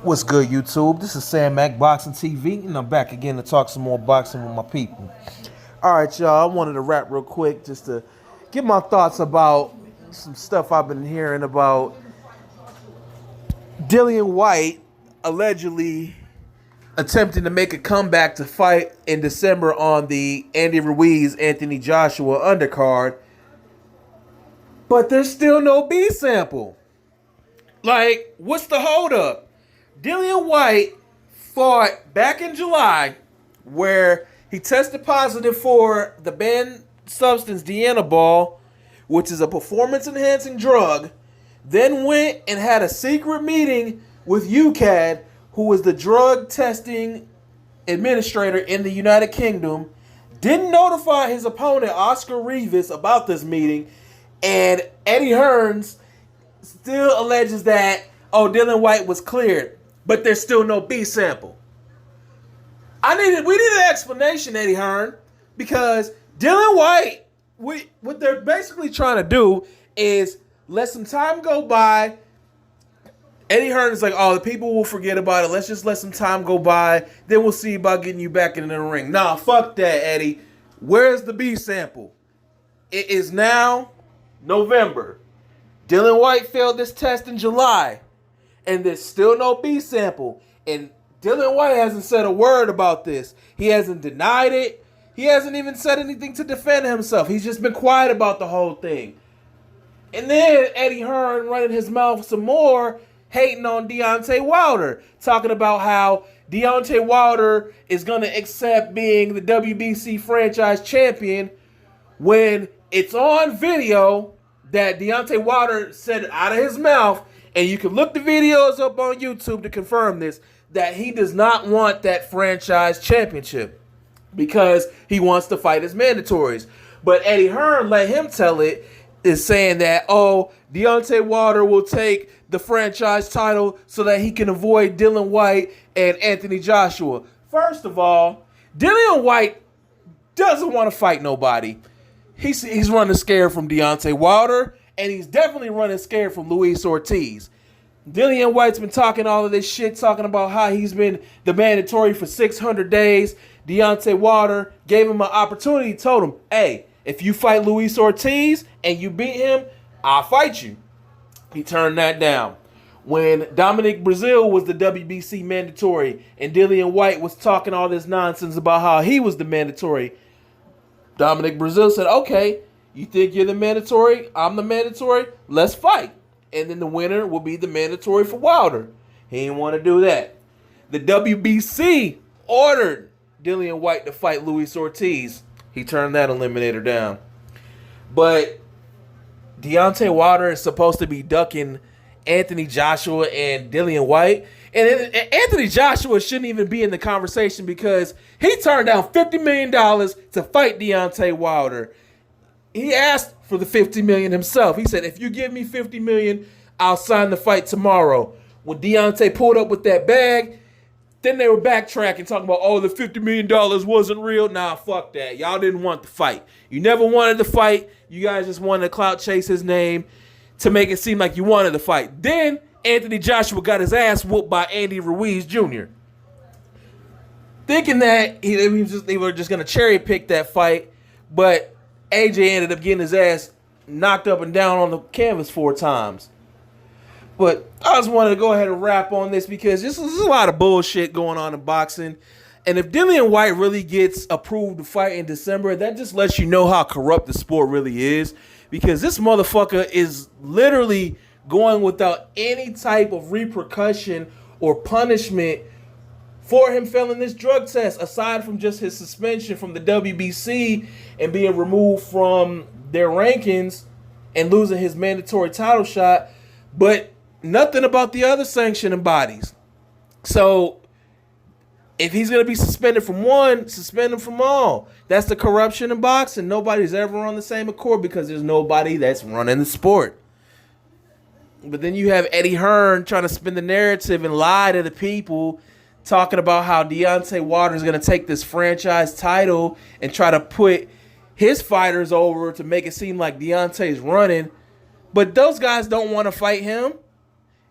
What's good, YouTube? This is Sam Mac Boxing TV, and I'm back again to talk some more boxing with my people. All right, y'all. I wanted to rap real quick just to get my thoughts about some stuff I've been hearing about Dillian Whyte allegedly attempting to make a comeback to fight in December on the Andy Ruiz-Anthony Joshua undercard, but there's still no B sample. Like, what's the holdup? Dillian Whyte fought back in July where he tested positive for the banned substance Dianabol, which is a performance-enhancing drug, then went and had a secret meeting with UCAD, who is the drug testing administrator in the United Kingdom, didn't notify his opponent, Oscar Rivas, about this meeting, and Eddie Hearn still alleges that, Dillian Whyte was cleared. But there's still no B sample. We need an explanation, Eddie Hearn, because Dillian Whyte, what they're basically trying to do is let some time go by. Eddie Hearn is like, the people will forget about it. Let's just let some time go by. Then we'll see about getting you back into the ring. Nah, fuck that, Eddie. Where's the B sample? It is now November. Dillian Whyte failed this test in July. And there's still no B sample. And Dillian Whyte hasn't said a word about this. He hasn't denied it. He hasn't even said anything to defend himself. He's just been quiet about the whole thing. And then Eddie Hearn running his mouth some more, hating on Deontay Wilder, talking about how Deontay Wilder is going to accept being the WBC franchise champion when it's on video that Deontay Wilder said out of his mouth, and you can look the videos up on YouTube to confirm this, that he does not want that franchise championship because he wants to fight his mandatories. But Eddie Hearn let him tell it, is saying that, Deontay Wilder will take the franchise title so that he can avoid Dillian Whyte and Anthony Joshua. First of all, Dillian Whyte doesn't want to fight nobody. He's running scared from Deontay Wilder, and he's definitely running scared from Luis Ortiz. Dillian Whyte's been talking all of this shit, talking about how he's been the mandatory for 600 days. Deontay Wilder gave him an opportunity, told him, hey, if you fight Luis Ortiz and you beat him, I'll fight you. He turned that down. When Dominic Brazil was the WBC mandatory and Dillian Whyte was talking all this nonsense about how he was the mandatory, Dominic Brazil said, okay, you think you're the mandatory? I'm the mandatory? Let's fight. And then the winner will be the mandatory for Wilder. He didn't want to do that. The WBC ordered Dillian Whyte to fight Luis Ortiz. He turned that eliminator down. But Deontay Wilder is supposed to be ducking Anthony Joshua and Dillian Whyte. And Anthony Joshua shouldn't even be in the conversation because he turned down $50 million to fight Deontay Wilder. He asked for the $50 million himself. He said, if you give me $50 million, I'll sign the fight tomorrow. When Deontay pulled up with that bag, then they were backtracking, talking about, the $50 million wasn't real. Nah, fuck that. Y'all didn't want the fight. You never wanted the fight. You guys just wanted to clout chase his name to make it seem like you wanted to fight. Then Anthony Joshua got his ass whooped by Andy Ruiz Jr. Thinking that they were just going to cherry pick that fight, but AJ ended up getting his ass knocked up and down on the canvas 4 times. But I just wanted to go ahead and wrap on this because this is a lot of bullshit going on in boxing. And if Dillian Whyte really gets approved to fight in December, that just lets you know how corrupt the sport really is. Because this motherfucker is literally going without any type of repercussion or punishment for him failing this drug test, aside from just his suspension from the WBC and being removed from their rankings and losing his mandatory title shot, but nothing about the other sanctioning bodies. So if he's going to be suspended from one, suspend him from all. That's the corruption in boxing. Nobody's ever on the same accord because there's nobody that's running the sport. But then you have Eddie Hearn trying to spin the narrative and lie to the people, talking about how Deontay Wilder is going to take this franchise title and try to put his fighters over to make it seem like Deontay's running. But those guys don't want to fight him.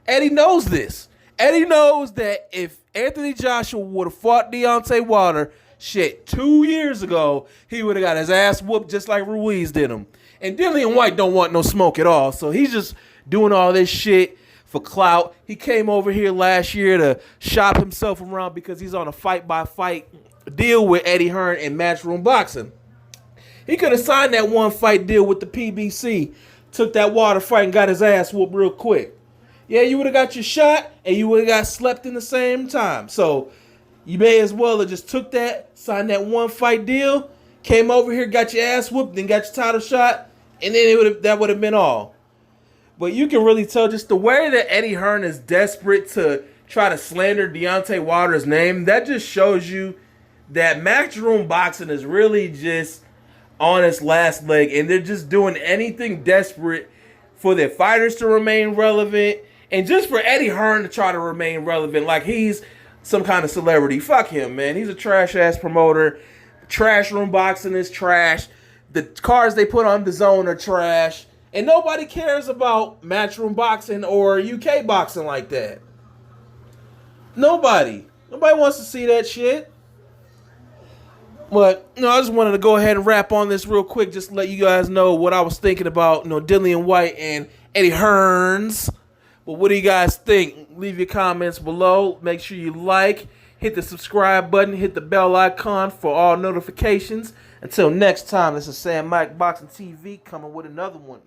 Eddie knows this. Eddie knows that if Anthony Joshua would have fought Deontay Wilder, 2 years ago, he would have got his ass whooped just like Ruiz did him. And Dillian Whyte don't want no smoke at all, so he's just doing all this shit for clout. He came over here last year to shop himself around because he's on a fight-by-fight deal with Eddie Hearn in Matchroom Boxing. He could have signed that one-fight deal with the PBC, took that Wilder fight and got his ass whooped real quick. Yeah, you would have got your shot, and you would have got slept in the same time. So you may as well have just took that, signed that one-fight deal, came over here, got your ass whooped, then got your title shot, and then that would have been all. But you can really tell just the way that Eddie Hearn is desperate to try to slander Deontay Wilder's name, that just shows you that Matchroom Boxing is really just on its last leg, and they're just doing anything desperate for their fighters to remain relevant, and just for Eddie Hearn to try to remain relevant like he's some kind of celebrity. Fuck him, man. He's a trash-ass promoter. Trash Room Boxing is trash. The cards they put on the zone are trash. And nobody cares about Matchroom Boxing or UK boxing like that. Nobody. Nobody wants to see that shit. But, I just wanted to go ahead and wrap on this real quick just to let you guys know what I was thinking about, Dillian Whyte and Eddie Hearns. But what do you guys think? Leave your comments below. Make sure you like, hit the subscribe button, hit the bell icon for all notifications. Until next time, this is Sam Mike Boxing TV coming with another one.